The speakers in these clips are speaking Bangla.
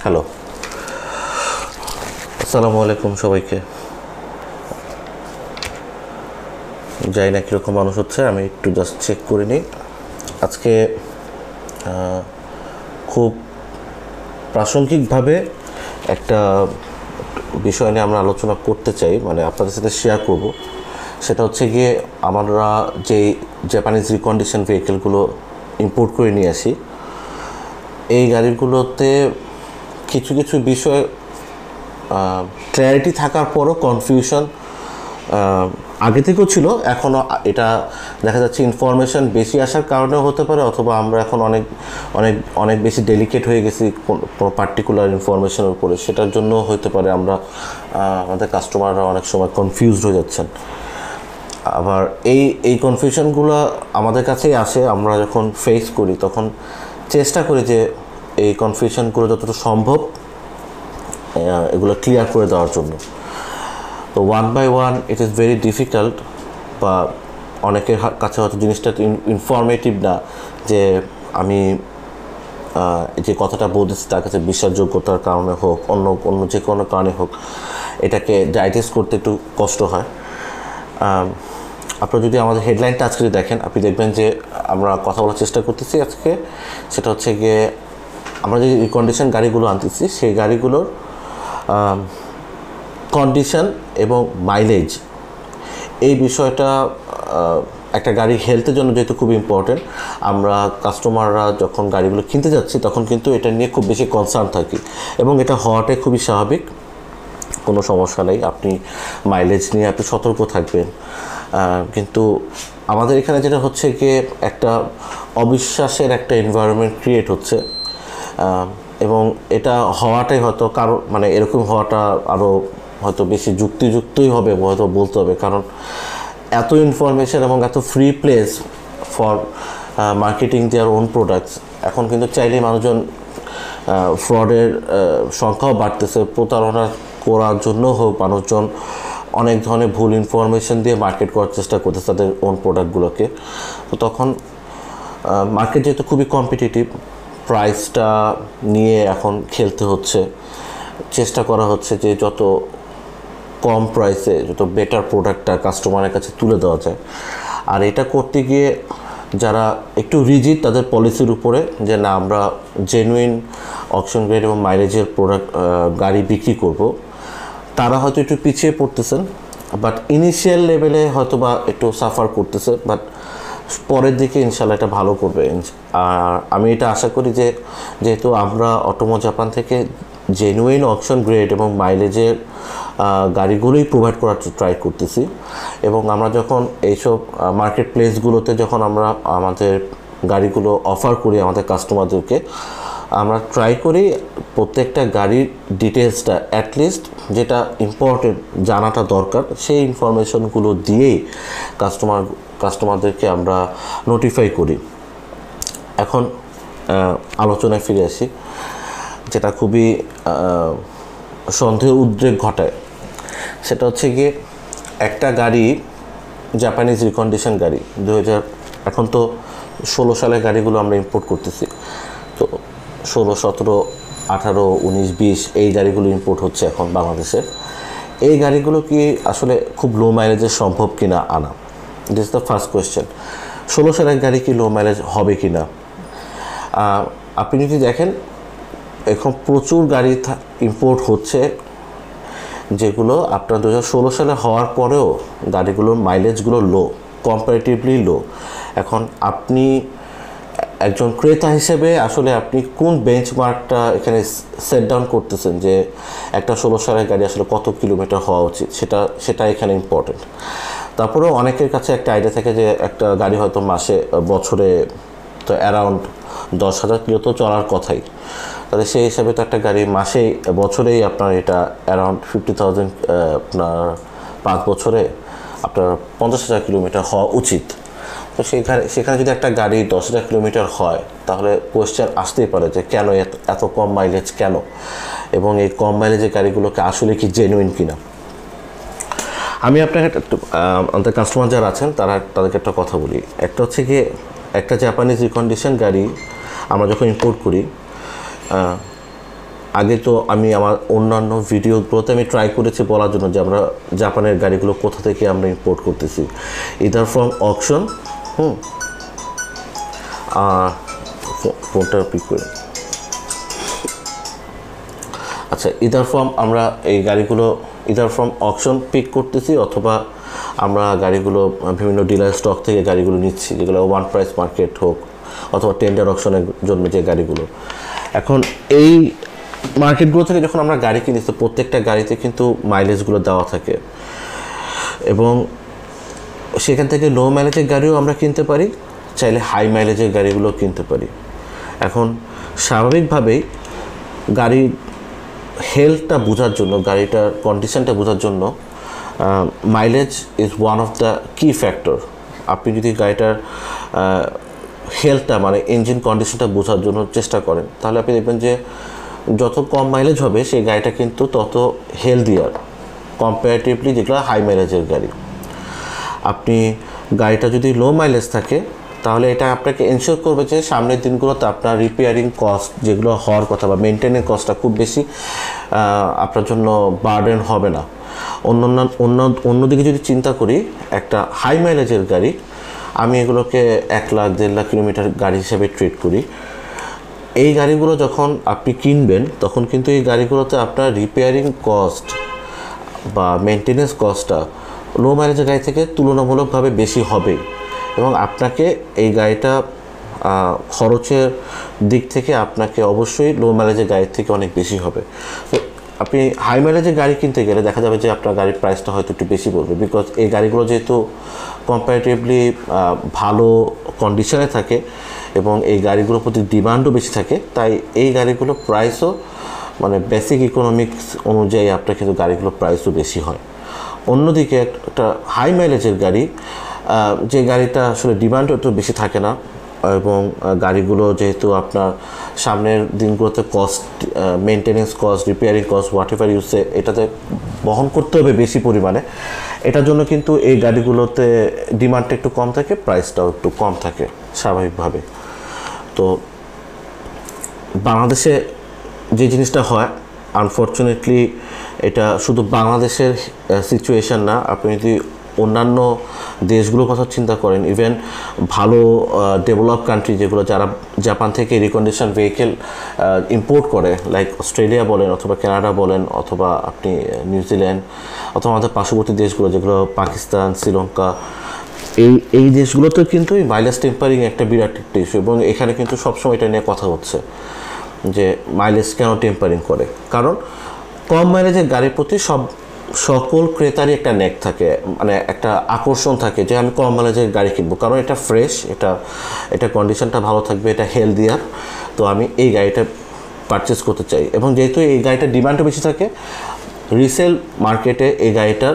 হ্যালো, আসসালামু আলাইকুম সবাইকে। জানি না কীরকম মানুষ হচ্ছে, আমি একটু জাস্ট চেক করে নিই। আজকে খুব প্রাসঙ্গিকভাবে একটা বিষয় নিয়ে আমরা আলোচনা করতে চাই, মানে আপনাদের সাথে শেয়ার করব। সেটা হচ্ছে গিয়ে আমরা যেই জাপানিজ রিকন্ডিশন ভেহিকেলগুলো ইম্পোর্ট করে নিয়ে আসি, এই গাড়িগুলোতে কিছু কিছু বিষয় ক্ল্যারিটি থাকার পরও কনফিউশন আগে থেকেও ছিল, এখনও এটা দেখা যাচ্ছে ইনফরমেশান বেশি আসার কারণেও হতে পারে, অথবা আমরা এখন অনেক অনেক অনেক বেশি ডেলিকেট হয়ে গেছি কোনো পার্টিকুলার ইনফরমেশনের উপরে, সেটার জন্য হতে পারে আমরা আমাদের কাস্টমাররা অনেক সময় কনফিউজড হয়ে যাচ্ছেন। আবার এই কনফিউশনগুলো আমাদের কাছেই আসে, আমরা যখন ফেস করি তখন চেষ্টা করি যে এই কনফিউশনগুলো যতটা সম্ভব এগুলো ক্লিয়ার করে দেওয়ার জন্য। তো one by one it is very difficult, বা অনেকের কাছে হয়তো জিনিসটা ইনফরমেটিভ না, যে আমি যে কথাটা বলতেছি তার কাছে বিশ্বাসযোগ্যতার কারণে হোক, অন্য যে কোনো কারণে হোক, এটাকে ডাইজেস্ট করতে একটু কষ্ট হয়। আপনারা যদি আমাদের হেডলাইনটা আজকে দেখেন, আপনি দেখবেন যে আমরা কথা বলার চেষ্টা করতেছি আজকে, সেটা হচ্ছে গিয়ে আমরা যে রিকন্ডিশন গাড়িগুলো আনতেছি সেই গাড়িগুলোর কন্ডিশন এবং মাইলেজ, এই বিষয়টা একটা গাড়ির হেলথের জন্য যেহেতু খুব ইম্পর্টেন্ট, আমরা কাস্টমাররা যখন গাড়িগুলো কিনতে যাচ্ছি তখন কিন্তু এটা নিয়ে খুব বেশি কনসার্ন থাকি, এবং এটা হওয়াটাই খুবই স্বাভাবিক, কোনো সমস্যা নেই। আপনি মাইলেজ নিয়ে আপনি সতর্ক থাকবেন, কিন্তু আমাদের এখানে যেটা হচ্ছে গিয়ে একটা অবিশ্বাসের একটা এনভায়রনমেন্ট ক্রিয়েট হচ্ছে, এবং এটা হওয়াটাই হয়তো কারো মানে এরকম হওয়াটা আরও হয়তো বেশি যুক্তিযুক্তই হবে হয়তো বলতে হবে, কারণ এত ইনফরমেশন এবং এত free place for marketing their own products, এখন কিন্তু চাইলেই মানুষজন ফ্রডের সংখ্যাও বাড়তেছে, প্রতারণা করার জন্য হোক মানুষজন অনেক ধরনের ভুল ইনফরমেশন দিয়ে মার্কেট করার চেষ্টা করতেছে তাদের ওন প্রোডাক্টগুলোকে। তো তখন মার্কেট যেহেতু খুবই কম্পিটিটিভ, প্রাইসটা নিয়ে এখন খেলতে হচ্ছে, চেষ্টা করা হচ্ছে যে যত কম প্রাইসে যত বেটার প্রোডাক্টটা কাস্টমারের কাছে তুলে দেওয়া যায়। আর এটা করতে গিয়ে যারা একটু রিজিড তাদের পলিসির উপরে, যে না আমরা জেনুইন অকশন গ্রেড এবং মাইলেজের প্রোডাক্ট গাড়ি বিক্রি করব, তারা হয়তো একটু পিছিয়ে পড়তেছেন, বাট ইনিশিয়াল লেভেলে হয়তো বা একটু সাফার করতেছে, বাট পরের দিকে ইনশাল্লাহ এটা ভালো করবে। আর আমি এটা আশা করি যে যেহেতু আমরা অটোমো জাপান থেকে জেনুইন অকশন গ্রেড এবং মাইলেজের গাড়িগুলোই প্রোভাইড করার ট্রাই করতেছি, এবং আমরা যখন এইসব মার্কেট প্লেসগুলোতে যখন আমরা আমাদের গাড়িগুলো অফার করি আমাদের কাস্টমারদেরকে, আমরা ট্রাই করি প্রত্যেকটা গাড়ির ডিটেলসটা অ্যাটলিস্ট যেটা ইম্পর্টেন্ট জানাটা দরকার সেই ইনফরমেশনগুলো দিয়েই কাস্টমারদেরকে আমরা নোটিফাই করি। এখন আলোচনায় ফিরে আসি, যেটা খুবই সন্দেহ উদ্রেক ঘটায়, সেটা হচ্ছে গিয়ে একটা গাড়ি জাপানিজ রিকন্ডিশন গাড়ি 2000 এখন তো 16 সালের গাড়িগুলো আমরা ইম্পোর্ট করতেছি, তো 16, 17, 18, 19, 20 এই গাড়িগুলো ইম্পোর্ট হচ্ছে এখন বাংলাদেশে। এই গাড়িগুলো কি আসলে খুব লো মাইলেজের সম্ভব কিনা আনা? This is the first question. 16 সালের গাড়ি কি লো মাইলেজ হবে কি না? আপনি যদি দেখেন এখন প্রচুর গাড়ি ইম্পোর্ট হচ্ছে যেগুলো আপনার 2016 সালে হওয়ার পরেও গাড়িগুলোর মাইলেজগুলো লো, কম্পারেটিভলি লো। এখন আপনি একজন ক্রেতা হিসেবে আসলে আপনি কোন বেঞ্চমার্কটা এখানে সেট ডাউন করতেছেন, যে একটা 16 সালের গাড়ি আসলে কত কিলোমিটার হওয়া উচিত, সেটা এখানে ইম্পর্টেন্ট। তারপরেও অনেকের কাছে একটা আইডিয়া থাকে যে একটা গাড়ি হয়তো বছরে তো অ্যারাউন্ড 10,000 কিলো তো চলার কথাই, তাহলে সেই হিসাবে তো একটা গাড়ি বছরেই আপনার এটা অ্যারাউন্ড 50,000, আপনার 5 বছরে আপনার 50,000 কিলোমিটার হওয়া উচিত। তো সেখানে যদি একটা গাড়ি 10,000 কিলোমিটার হয়, তাহলে কোয়েশ্চেন আসতেই পারে যে কেন এত কম মাইলেজ কেন, এবং এই কম মাইলেজের গাড়িগুলোকে আসলে কি জেনুইন কিনা। আমি আপনাকে আমাদের কাস্টমার যারা আছেন তাদেরকে একটা কথা বলি। একটা হচ্ছে গিয়ে একটা জাপানিজ রিকন্ডিশন গাড়ি আমরা যখন ইম্পোর্ট করি, আগে তো আমি আমার অন্যান্য ভিডিওগুলোতে আমি ট্রাই করেছি বলার জন্য যে আমরা জাপানের গাড়িগুলো কোথা থেকে আমরা ইম্পোর্ট করতেছি, ইদার ফ্রম অকশন। ফোনটা পিক করে, আচ্ছা, ইদার ফ্রম আমরা এই গাড়িগুলো ইদার ফ্রম অকশন পিক করতেছি, অথবা আমরা গাড়িগুলো বিভিন্ন ডিলার স্টক থেকে গাড়িগুলো নিচ্ছি, যেগুলো ওয়ান প্রাইস মার্কেট হোক অথবা টেন্ডার অকশনের জন্য যে গাড়িগুলো। এখন এই মার্কেটগুলো থেকে যখন আমরা গাড়ি কিনি, তো প্রত্যেকটা গাড়িতে কিন্তু মাইলেজগুলো দেওয়া থাকে, এবং সেখান থেকে লো মাইলেজের গাড়িও আমরা কিনতে পারি, চাইলে হাই মাইলেজের গাড়িগুলো কিনতে পারি। এখন স্বাভাবিকভাবেই গাড়ির হেলথটা বোঝার জন্য, গাড়িটার কন্ডিশনটা বোঝার জন্য mileage is one of the কি ফ্যাক্টর। আপনি যদি গাড়িটার হেলথটা মানে ইঞ্জিন কন্ডিশনটা বোঝার জন্য চেষ্টা করেন, তাহলে আপনি দেখবেন যে যত কম মাইলেজ হবে সেই গাড়িটা কিন্তু তত হেলদিয়ার কম্পারেটিভলি যেগুলো হাই মাইলেজের গাড়ি। আপনি গাড়িটা যদি লো মাইলেজ থাকে, তাহলে এটা আপনাকে এনশিওর করবে যে সামনের দিনগুলোতে আপনার রিপেয়ারিং কস্ট যেগুলো হওয়ার কথা বা মেনটেনের কস্টটা খুব বেশি আপনার জন্য বার্ডেন হবে না। অন্যদিকে যদি চিন্তা করি, একটা হাই মাইলেজের গাড়ি, আমি এগুলোকে 1 লাখ 1.5 লাখ কিলোমিটার গাড়ি হিসেবে ট্রিট করি। এই গাড়িগুলো যখন আপনি কিনবেন, তখন কিন্তু এই গাড়িগুলোতে আপনার রিপেয়ারিং কস্ট বা মেনটেনেন্স কস্টটা লো মাইলেজের গাড়ি থেকে তুলনামূলকভাবে বেশি হবে, এবং আপনাকে এই গাড়িটা খরচের দিক থেকে আপনাকে অবশ্যই লো মাইলেজের গাড়ির থেকে অনেক বেশি হবে। তো আপনি হাই মাইলেজের গাড়ি কিনতে গেলে দেখা যাবে যে আপনার গাড়ির প্রাইসটা হয়তো একটু বেশি পড়বে, বিকজ এই গাড়িগুলো যেহেতু কম্পারেটিভলি ভালো কন্ডিশনে থাকে এবং এই গাড়িগুলোর প্রতি ডিমান্ডও বেশি থাকে, তাই এই গাড়িগুলোর প্রাইসও মানে বেসিক ইকোনমিক্স অনুযায়ী আপনার কিন্তু গাড়িগুলোর প্রাইসও বেশি হয়। অন্যদিকে একটা হাই মাইলেজের গাড়ি, যে গাড়িটা আসলে ডিমান্ডও একটু বেশি থাকে না, এবং গাড়িগুলো যেহেতু আপনার সামনের দিনগুলোতে cost, maintenance cost, repairing cost, whatever ইউসে এটাতে বহন করতে হবে বেশি পরিমাণে, এটার জন্য কিন্তু এই গাড়িগুলোতে ডিমান্ডটা একটু কম থাকে, প্রাইসটাও একটু কম থাকে স্বাভাবিকভাবে। তো বাংলাদেশে যে জিনিসটা হয়, আনফর্চুনেটলি এটা শুধু বাংলাদেশের সিচুয়েশান না, আপনি যদি অন্যান্য দেশগুলোর কথা চিন্তা করেন, ইভেন ভালো ডেভেলপ কান্ট্রি যেগুলো, যারা জাপান থেকে রিকন্ডিশন ভেহিকেল ইম্পোর্ট করে, লাইক অস্ট্রেলিয়া বলেন অথবা কানাডা বলেন অথবা আপনি নিউজিল্যান্ড অথবা আমাদের পার্শ্ববর্তী দেশগুলো যেগুলো পাকিস্তান, শ্রীলঙ্কা, এই দেশগুলোতেও কিন্তু এই মাইলেজ টেম্পারিং একটা বিরাট একটা ইস্যু, এবং এখানে কিন্তু সবসময় এটা নিয়ে কথা হচ্ছে যে মাইলেজ কেন টেম্পারিং করে। কারণ কম মাইলেজের গাড়ির প্রতি সকল ক্রেতারই একটা নেক থাকে, মানে একটা আকর্ষণ থাকে যে আমি কম মাইলেজের গাড়ি কিনবো, কারণ এটা ফ্রেশ, এটা কন্ডিশনটা ভালো থাকবে, এটা হেলদিয়ার, তো আমি এই গাড়িটা পারচেস করতে চাই। এবং যেহেতু এই গাড়িটার ডিমান্ডও বেশি থাকে, রিসেল মার্কেটে এই গাড়িটার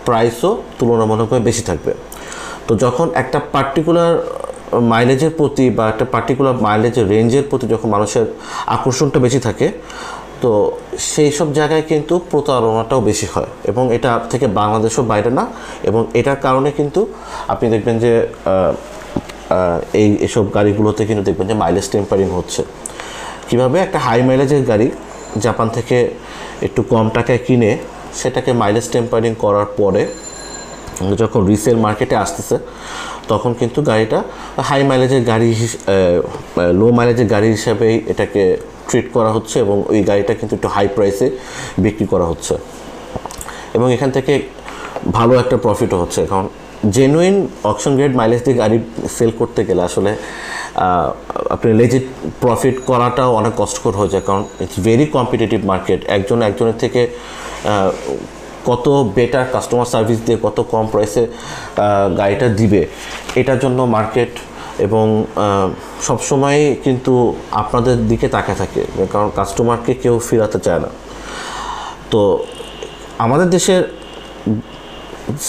প্রাইসও তুলনামূলকভাবে বেশি থাকবে। তো যখন একটা পার্টিকুলার মাইলেজের প্রতি বা একটা পার্টিকুলার মাইলেজের রেঞ্জের প্রতি যখন মানুষের আকর্ষণটা বেশি থাকে, তো সেই সব জায়গায় কিন্তু প্রতারণাটাও বেশি হয়, এবং এটা থেকে বাংলাদেশও বাইরে না। এবং এটার কারণে কিন্তু আপনি দেখবেন যে এসব গাড়িগুলোতে কিন্তু দেখবেন যে মাইলেজ টেম্পারিং হচ্ছে। কিভাবে একটা হাই মাইলেজের গাড়ি জাপান থেকে একটু কম টাকায় কিনে সেটাকে মাইলেজ টেম্পারিং করার পরে যখন রিসেল মার্কেটে আসতেছে, তখন কিন্তু গাড়িটা হাই মাইলেজের গাড়ি, লো মাইলেজের গাড়ি হিসাবেই এটাকে ট্রিট করা হচ্ছে, এবং ওই গাড়িটা কিন্তু একটু হাই প্রাইসে বিক্রি করা হচ্ছে, এবং এখান থেকে ভালো একটা প্রফিটও হচ্ছে। কারণ জেনুইন অকশন গ্রেড মাইলেজ দিয়ে গাড়ি সেল করতে গেলে আসলে আপনি লেজিট প্রফিট করাটাও অনেক কষ্টকর হয়ে যায়, কারণ ইটস ভেরি কম্পিটিটিভ মার্কেট। একজনের থেকে কত বেটার কাস্টমার সার্ভিস দিয়ে কত কম প্রাইসে গাড়িটা দিবে, এটার জন্য মার্কেট এবং সবসময় কিন্তু আপনাদের দিকে তাকিয়ে থাকে, কারণ কাস্টমারকে কেউ ফেরাতে চায় না। তো আমাদের দেশের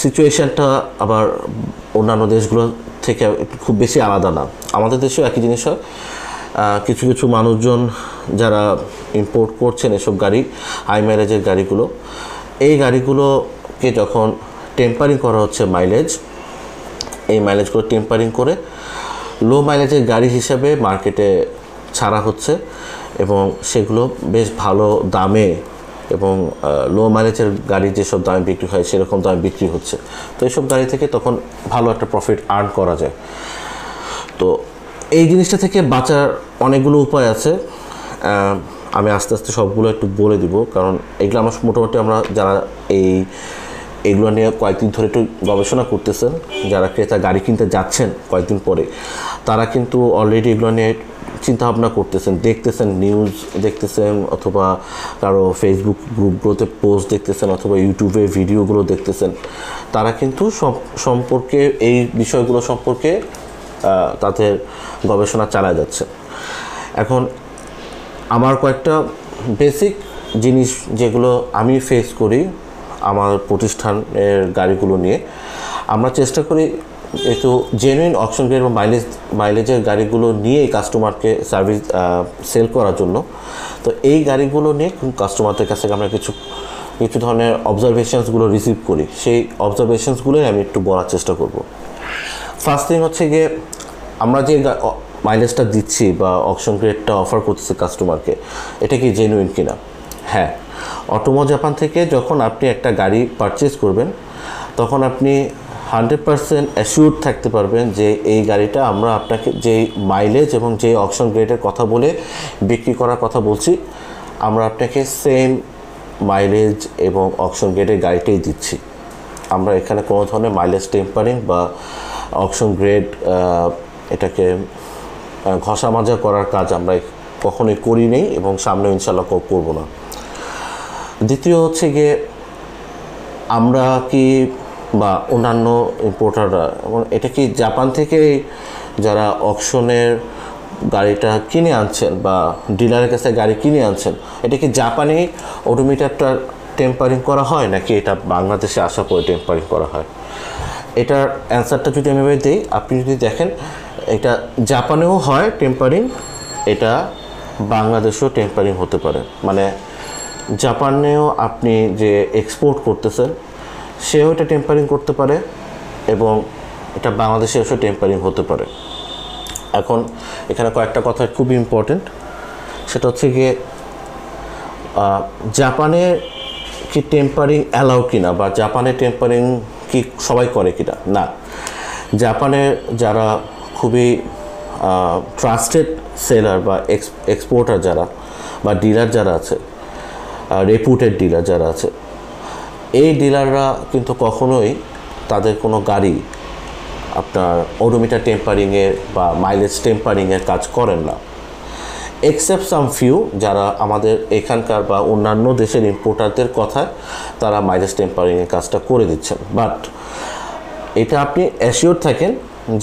সিচুয়েশানটা আবার অন্যান্য দেশগুলো থেকে খুব বেশি আলাদা না। আমাদের দেশেও একই জিনিস হয়, কিছু কিছু মানুষজন যারা ইম্পোর্ট করছেন এসব গাড়ি, হাই মাইলেজের গাড়িগুলো, এই গাড়িগুলোকে যখন টেম্পারিং করা হচ্ছে মাইলেজ, এই মাইলেজগুলো টেম্পারিং করে লো মাইলেজের গাড়ি হিসাবে মার্কেটে ছাড়া হচ্ছে, এবং সেগুলো বেশ ভালো দামে এবং লো মাইলেজের গাড়ি যেসব দামে বিক্রি হয় সেরকম দামে বিক্রি হচ্ছে। তো এইসব গাড়ি থেকে তখন ভালো একটা প্রফিট আর্ন করা যায়। তো এই জিনিসটা থেকে বাঁচার অনেকগুলো উপায় আছে, আমি আস্তে আস্তে সবগুলো একটু বলে দিব, কারণ এগুলো আমরা মোটামুটি আমরা যারা এইগুলো নিয়ে কয়েকদিন ধরে একটু গবেষণা করতেছেন, যারা ক্রেতা গাড়ি কিনতে যাচ্ছেন কয়েকদিন পরে, তারা কিন্তু অলরেডি এগুলো নিয়ে চিন্তাভাবনা করতেছেন, দেখতেছেন, নিউজ দেখতেছেন, অথবা কারো ফেসবুক গ্রুপগুলোতে পোস্ট দেখতেছেন, অথবা ইউটিউবে ভিডিওগুলো দেখতেছেন। তারা কিন্তু সম্পর্কে এই বিষয়গুলো সম্পর্কে তাদের গবেষণা চালায় যাচ্ছে। এখন আমার কয়েকটা বেসিক জিনিস যেগুলো আমি ফেস করি আমার প্রতিষ্ঠানের গাড়িগুলো নিয়ে, আমরা চেষ্টা করি একটু জেনুইন অপশন গ্রেড এবং মাইলেজের গাড়িগুলো নিয়েই কাস্টমারকে সার্ভিস সেল করার জন্য। তো এই গাড়িগুলো নিয়ে কাস্টমারদের কাছ থেকে আমরা কিছু ধরনের অবজারভেশনসগুলো রিসিভ করি, সেই অবজারভেশনসগুলোই আমি একটু বলার চেষ্টা করব। ফার্স্ট থিং হচ্ছে গিয়ে, আমরা যে মাইলেজটা দিচ্ছি বা অপশন গ্রেডটা অফার করতেছি কাস্টমারকে, এটা কি জেনুইন কিনা? হ্যাঁ, অটোমো জাপান থেকে যখন আপনি একটা গাড়ি পারচেজ করবেন তখন আপনি 100% অ্যাসিওর থাকতে পারবেন যে এই গাড়িটা আমরা আপনাকে যেই মাইলেজ এবং যে অপশন গ্রেডের কথা বলে বিক্রি করার কথা বলছি, আমরা আপনাকে সেম মাইলেজ এবং অপশন গ্রেডের গাড়িটাই দিচ্ছি। আমরা এখানে কোনো ধরনের মাইলেজ টেম্পারিং বা অপশন গ্রেড এটাকে ঘষা মাজা করার কাজ আমরা কখনোই করি নেই এবং সামনে ইনশাল্লাহ করব না। দ্বিতীয় হচ্ছে গিয়ে, আমরা কি বা অন্যান্য ইম্পোর্টাররা, এবং এটা কি জাপান থেকে যারা অকশনের গাড়িটা কিনে আনছেন বা ডিলারের কাছে গাড়ি কিনে আনছেন, এটা কি জাপানি অডোমিটারটা টেম্পারিং করা হয় নাকি এটা বাংলাদেশে আসা পরে টেম্পারিং করা হয়? এটার অ্যান্সারটা যদি আমি দিই, আপনি যদি দেখেন এটা জাপানেও হয় টেম্পারিং, এটা বাংলাদেশেও টেম্পারিং হতে পারে। মানে জাপানেও আপনি যে এক্সপোর্ট করতেছেন সেও এটা টেম্পারিং করতে পারে এবং এটা বাংলাদেশে এসেও টেম্পারিং হতে পারে। এখন এখানে কয়েকটা কথা খুব ইম্পর্টেন্ট, সেটা হচ্ছে গিয়ে জাপানে কি টেম্পারিং অ্যালাউ কিনা বা জাপানে টেম্পারিং কি সবাই করে কিনা? না, জাপানে যারা খুবই ট্রাস্টেড সেলার বা এক্সপোর্টার যারা বা ডিলার যারা আছে, রেপুটেড ডিলার যারা আছে, এই ডিলাররা কিন্তু কখনোই তাদের কোনো গাড়ি আপনার অডোমিটার টেম্পারিংয়ের বা মাইলেজ টেম্পারিংয়ের কাজ করেন না, এক্সেপ্ট সাম ফিউ যারা আমাদের এখানকার বা অন্যান্য দেশের ইম্পোর্টারদের কথায় তারা মাইলেজ টেম্পারিংয়ের কাজটা করে দিচ্ছেন। বাট এটা আপনি অ্যাসিওর থাকেন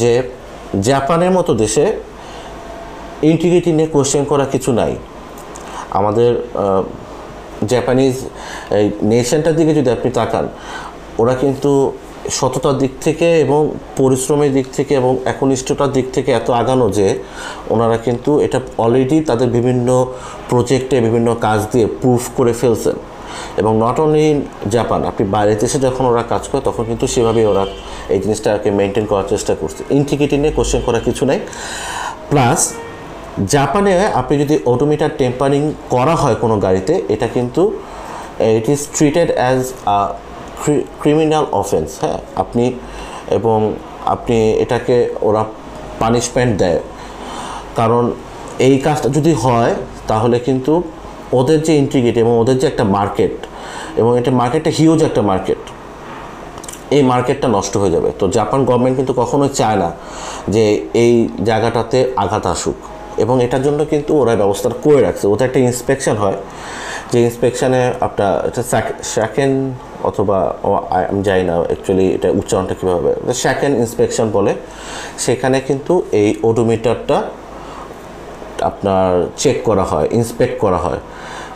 যে জাপানের মতো দেশে ইন্টিগ্রিটি নিয়ে কোয়েশ্চেন করা কিছু নাই। আমাদের জাপানিজ এই নেশনটার দিকে যদি আপনি তাকান, ওরা কিন্তু সততার দিক থেকে এবং পরিশ্রমের দিক থেকে এবং একনিষ্ঠতার দিক থেকে এত আগানো যে ওনারা কিন্তু এটা অলরেডি তাদের বিভিন্ন প্রজেক্টে বিভিন্ন কাজ দিয়ে প্রুফ করে ফেলছেন। এবং নট অনলি জাপান, আপনি বাইরে দেশে যখন ওরা কাজ করে তখন কিন্তু সেভাবেই ওরা এই জিনিসটাকে মেনটেন করার চেষ্টা করছে। ইন্টিগ্রিটি নিয়ে কোশ্চেন করা কিছু নাই। প্লাস জাপানে আপনি যদি অটোমিটার টেম্পারিং করা হয় কোনো গাড়িতে, এটা কিন্তু it is treated as a criminal offence. হ্যাঁ, আপনি এটাকে ওরা পানিশমেন্ট দেয়, কারণ এই কাজটা যদি হয় তাহলে কিন্তু ওদের যে ইন্টিগ্রিটি এবং ওদের যে একটা মার্কেট, এবং এটা মার্কেটটা হিউজ একটা মার্কেট, এই মার্কেটটা নষ্ট হয়ে যাবে। তো জাপান গভর্নমেন্ট কিন্তু কখনোই চায় না যে এই জায়গাটাতে আঘাত আসুক, এবং এটার জন্য কিন্তু ওরা ব্যবস্থা করে রাখছে। ওদের একটা ইন্সপেকশন হয়, যে ইন্সপেকশানে আপনার এটা সেকেন্ড অথবা আমি জানি না অ্যাকচুয়ালি এটা উচ্চারণটা কীভাবে, সেকেন্ড ইন্সপেকশন বলে, সেখানে কিন্তু এই ওডোমিটারটা আপনার চেক করা হয়, ইন্সপেক্ট করা হয়।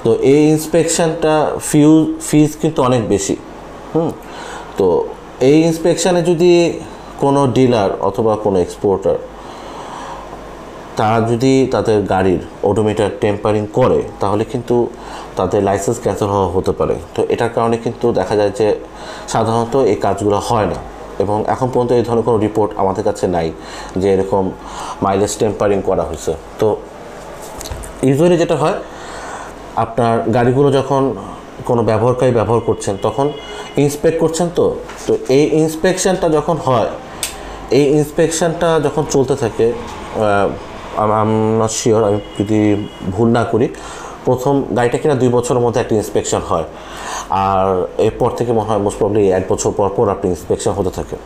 তো এই ইন্সপেকশানটা ফিজ কিন্তু অনেক বেশি। তো এই ইন্সপেকশানে যদি কোনো ডিলার অথবা কোনো এক্সপোর্টার তারা যদি তাদের গাড়ির অডোমিটার টেম্পারিং করে, তাহলে কিন্তু তাদের লাইসেন্স ক্যান্সেল হতে পারে। তো এটার কারণে কিন্তু দেখা যায় যে সাধারণত এই কাজগুলো হয় না, এবং এখন পর্যন্ত এই ধরনের কোনো রিপোর্ট আমাদের কাছে নাই যে এরকম মাইলেজ টেম্পারিং করা হয়েছে। তো ইউজুয়ালি যেটা হয়, আপনার গাড়িগুলো যখন কোনো ব্যবহারকারী ব্যবহার করছেন তখন ইন্সপেক্ট করছেন, তো এই ইন্সপেকশানটা যখন হয়, এই ইন্সপেকশানটা যখন চলতে থাকে, আম নট শিওর, আমি যদি ভুল না করি, প্রথম গাড়িটা কিনা 2 বছরের মধ্যে একটা ইন্সপেকশন হয়, আর এরপর থেকে মনে হয় মোস্ট প্রবলি 1 বছর পর পর আপনি ইন্সপেকশন হতে থাকে।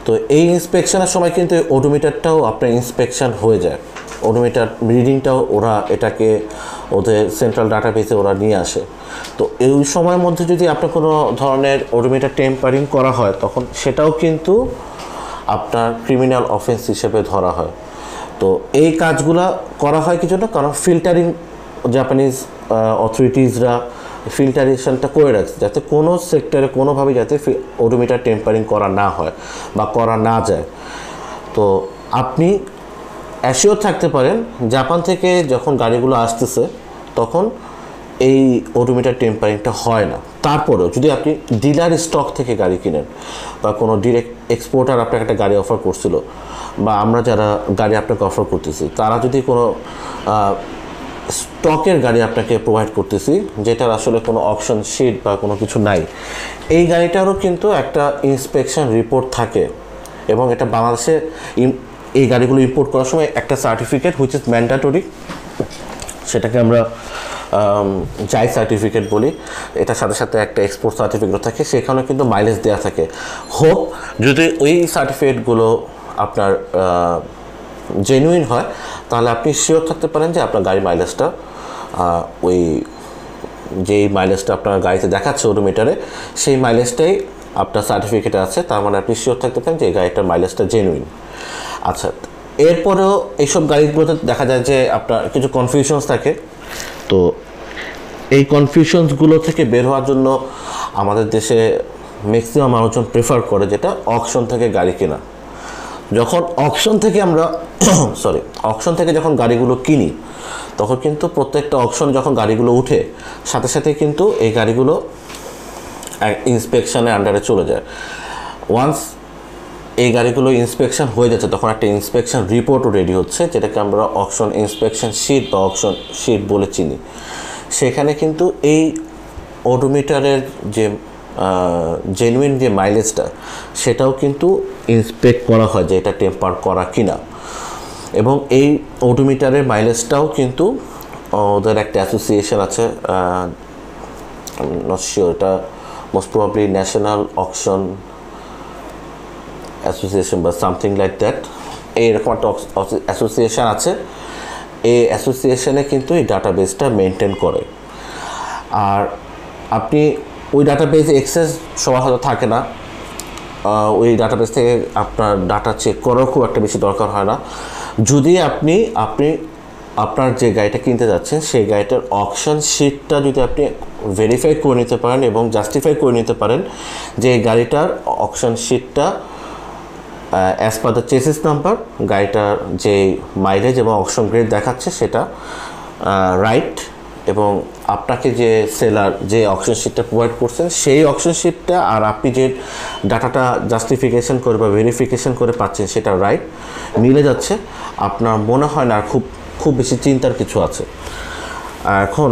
তো এই ইন্সপেকশনের সময় কিন্তু ওডোমিটারটাও আপনার ইন্সপেকশন হয়ে যায়, ওডোমিটার রিডিংটাও ওরা এটাকে ওদের সেন্ট্রাল ডাটাবেসে ওরা নিয়ে আসে। তো এই সময়ের মধ্যে যদি আপনার কোনো ধরনের ওডোমিটার টেম্পারিং করা হয় তখন সেটাও কিন্তু আপনার ক্রিমিনাল অফেন্স হিসেবে ধরা হয়। তো এই কাজগুলো করা হয় কি জন্য? কারণ ফিল্টারিং, জাপানিজ অথরিটিসরা ফিল্টারেশনটা করে রাখছে যাতে কোনো সেক্টরে কোনোভাবে যাতে ওডোমিটার টেম্পারিং করা না হয় বা করা না যায়। তো আপনি অ্যাসিওর থাকতে পারেন জাপান থেকে যখন গাড়িগুলো আসতেছে তখন এই ওডোমিটার টেম্পারিংটা হয় না। তারপরেও যদি আপনি ডিলার স্টক থেকে গাড়ি কিনেন বা কোনো ডিরেক্ট এক্সপোর্টার আপনাকে একটা গাড়ি অফার করছিল, বা আমরা যারা গাড়ি আপনাকে অফার করতেছি তারা যদি কোনো স্টকের গাড়ি আপনাকে প্রোভাইড করতেছি যেটার আসলে কোনো অপশন শিট বা কোনো কিছু নাই, এই গাড়িটারও কিন্তু একটা ইন্সপেকশন রিপোর্ট থাকে, এবং এটা বাংলাদেশে এই গাড়িগুলো ইম্পোর্ট করার সময় একটা সার্টিফিকেট হুইচ ইজ ম্যান্ডেটরি, সেটাকে আমরা জাই সার্টিফিকেট বলি। এটার সাথে সাথে একটা এক্সপোর্ট সার্টিফিকেট থাকে, সেখানে কিন্তু মাইলেজ দেওয়া থাকে। হোপ যদি ওই সার্টিফিকেটগুলো আপনার জেনুইন হয় তাহলে আপনি শিওর থাকতে পারেন যে আপনার গাড়ির মাইলেজটা ওই যেই মাইলেজটা আপনার গাড়িতে দেখাচ্ছে ওডোমিটারে সেই মাইলেজটাই আপনার সার্টিফিকেটে আছে, তার মানে আপনি শিওর থাকতে পারেন যে এই গাড়িটার মাইলেজটা জেনুইন। আচ্ছা, এরপরেও এইসব গাড়িগুলোতে দেখা যায় যে আপনার কিছু কনফিউশনস থাকে। তো এই কনফিউশনসগুলো থেকে বের হওয়ার জন্য আমাদের দেশে ম্যাক্সিমাম মানুষজন প্রেফার করে যেটা অকশন থেকে গাড়ি কেনা। যখন অকশন থেকে আমরা অকশন থেকে যখন গাড়িগুলো কিনি তখন কিন্তু প্রত্যেকটা অকশন যখন গাড়িগুলো উঠে সাথে সাথে কিন্তু এই গাড়িগুলো ইন্সপেকশনের আন্ডারে চলে যায়। ওয়ান্স এই গাড়িগুলো ইন্সপেকশন হয়ে যাচ্ছে তখন একটা ইন্সপেকশন রিপোর্টও রেডি হচ্ছে, যেটাকে আমরা অকশন ইন্সপেকশন শিট বা অকশন শিট বলে চিনি। সেখানে কিন্তু এই ওডোমিটারের যে জেনুইন যে মাইলেজটা সেটাও কিন্তু ইন্সপেক্ট করা হয় যে এটা টেম্পার করা কিনা, এবং এই ওডোমিটারের মাইলেজটাও কিন্তু ওদের একটা অ্যাসোসিয়েশন আছে, নট শিওর, এটা most probably national auction association বা সামথিং লাইক দ্যাট, এইরকম একটা অ্যাসোসিয়েশন আছে। এই অ্যাসোসিয়েশনে কিন্তু এই ডাটাবেসটা মেনটেন করে। আর আপনি ওই ডাটাবেসে এক্সেস সবার হয়তো থাকে না, ওই ডাটাবেস থেকে আপনার ডাটা চেক করার খুব একটা বেশি দরকার হয় না। যদি আপনি আপনার যে গাড়িটা কিনতে যাচ্ছেন সেই গাড়িটার অকশন শিটটা যদি আপনি ভেরিফাই করে নিতে পারেন এবং জাস্টিফাই করে নিতে পারেন যে এই গাড়িটার অকশন শিটটা as per the chassis number, গাড়িটার যে মাইলেজ এবং অকশন গ্রেড দেখাচ্ছে সেটা রাইট, এবং আপনাকে যে সেলার যে অকশন শিটটা প্রোভাইড করছেন সেই অকশন শিটটা আর আপনি যে ডাটাটা জাস্টিফিকেশন করে বা ভেরিফিকেশন করে পাচ্ছেন সেটা রাইট মিলে যাচ্ছে, আপনার মনে হয় না খুব বেশি চিন্তার কিছু আছে। এখন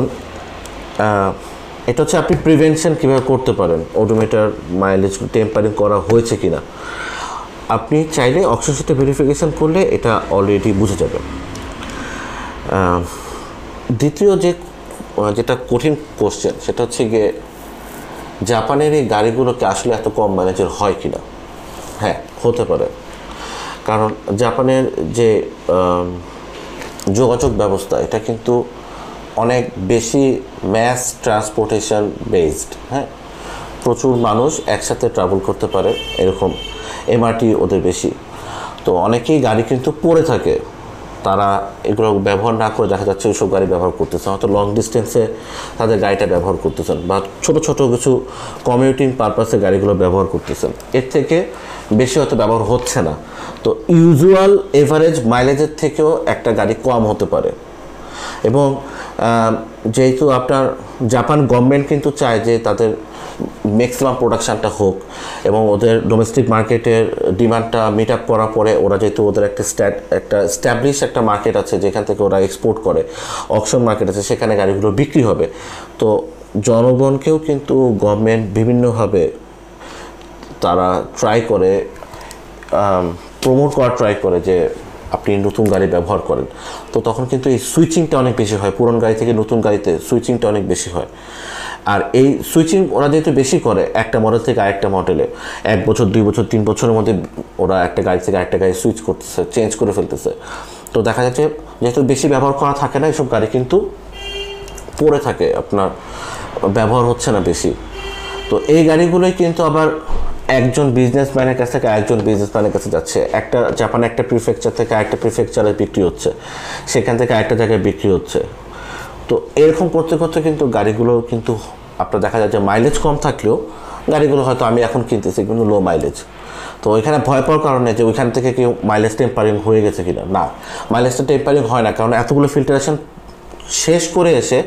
এটা হচ্ছে আপনি প্রিভেনশন কীভাবে করতে পারেন, ওডোমিটার মাইলেজ টেম্পারিং করা হয়েছে কিনা। আপনি চাইলে অকশন শিটে ভেরিফিকেশন করলে এটা অলরেডি বুঝে যাবে। দ্বিতীয় যেটা কঠিন কোশ্চেন সেটা হচ্ছে গিয়ে জাপানের এই গাড়িগুলোকে আসলে এত কম মাইলেজের হয় কিনা। হ্যাঁ, হতে পারে, কারণ জাপানের যে যোগাযোগ ব্যবস্থা এটা কিন্তু অনেক বেশি ম্যাস ট্রান্সপোর্টেশন বেসড। হ্যাঁ, প্রচুর মানুষ একসাথে ট্রাভেল করতে পারে, এরকম এমআরটি ওদের বেশি। তো অনেকেই গাড়ি কিন্তু পড়ে থাকে, তারা এগুলো ব্যবহার না করে দেখা যাচ্ছে ওইসব গাড়ি ব্যবহার করতেছেন, হয়তো লং ডিস্টেন্সে তাদের গাড়িটা ব্যবহার করতেছেন বা ছোট ছোট কিছু কমিউটিং পারপাসে গাড়িগুলো ব্যবহার করতেছেন, এর থেকে বেশি হয়তো ব্যবহার হচ্ছে না। তো ইউজুয়াল এভারেজ মাইলেজের থেকেও একটা গাড়ি কম হতে পারে। এবং যেহেতু আপনার জাপান গভর্নমেন্ট কিন্তু চায় যে তাদের ম্যাক্সিমাম প্রোডাকশানটা হোক এবং ওদের ডোমেস্টিক মার্কেটের ডিমান্ডটা মিট আপ করার পরে ওরা যেহেতু ওদের একটা স্ট্যাবলিশ একটা মার্কেট আছে যেখান থেকে ওরা এক্সপোর্ট করে, অকশন মার্কেট আছে, সেখানে গাড়িগুলো বিক্রি হবে। তো জনগণকেও কিন্তু গভর্নমেন্ট বিভিন্নভাবে তারা ট্রাই করে, প্রমোট করার ট্রাই করে যে আপনি নতুন গাড়ি ব্যবহার করেন। তো তখন কিন্তু এই সুইচিংটা অনেক বেশি হয়, পুরনো গাড়ি থেকে নতুন গাড়িতে সুইচিংটা অনেক বেশি হয়। আর এই সুইচিং ওরা যেহেতু বেশি করে একটা মডেল থেকে আরেকটা মডেলে, 1 বছর 2 বছর 3 বছরের মধ্যে ওরা একটা গাড়ি থেকে আরেকটা গাড়ি সুইচ করতেছে, চেঞ্জ করে ফেলতেছে। তো দেখা যাচ্ছে যেহেতু বেশি ব্যবহার করা থাকে না, এইসব গাড়ি কিন্তু পড়ে থাকে, আপনার ব্যবহার হচ্ছে না বেশি। তো এই গাড়িগুলোই কিন্তু আবার একজন বিজনেসম্যানের কাছ থেকে আরেকজন বিজনেসম্যানের কাছে যাচ্ছে, একটা জাপানে একটা প্রিফেকচার থেকে আরেকটা প্রিফেকচারে বিক্রি হচ্ছে, সেখান থেকে আরেকটা জায়গায় বিক্রি হচ্ছে। তো এরকম করতে করতে কিন্তু গাড়িগুলো কিন্তু আপনার দেখা যায় যে মাইলেজ কম থাকলেও গাড়িগুলো হয়তো আমি এখন কিনতেছি কিন্তু লো মাইলেজ। তো ওইখানে ভয় পাওয়ার কারণে যে ওইখান থেকে কেউ মাইলেজ টেম্পারিং হয়ে গেছে কিনা, না, মাইলেজটা টেম্পারিং হয় না, কারণ এতগুলো ফিল্টারেশন শেষ করে এসে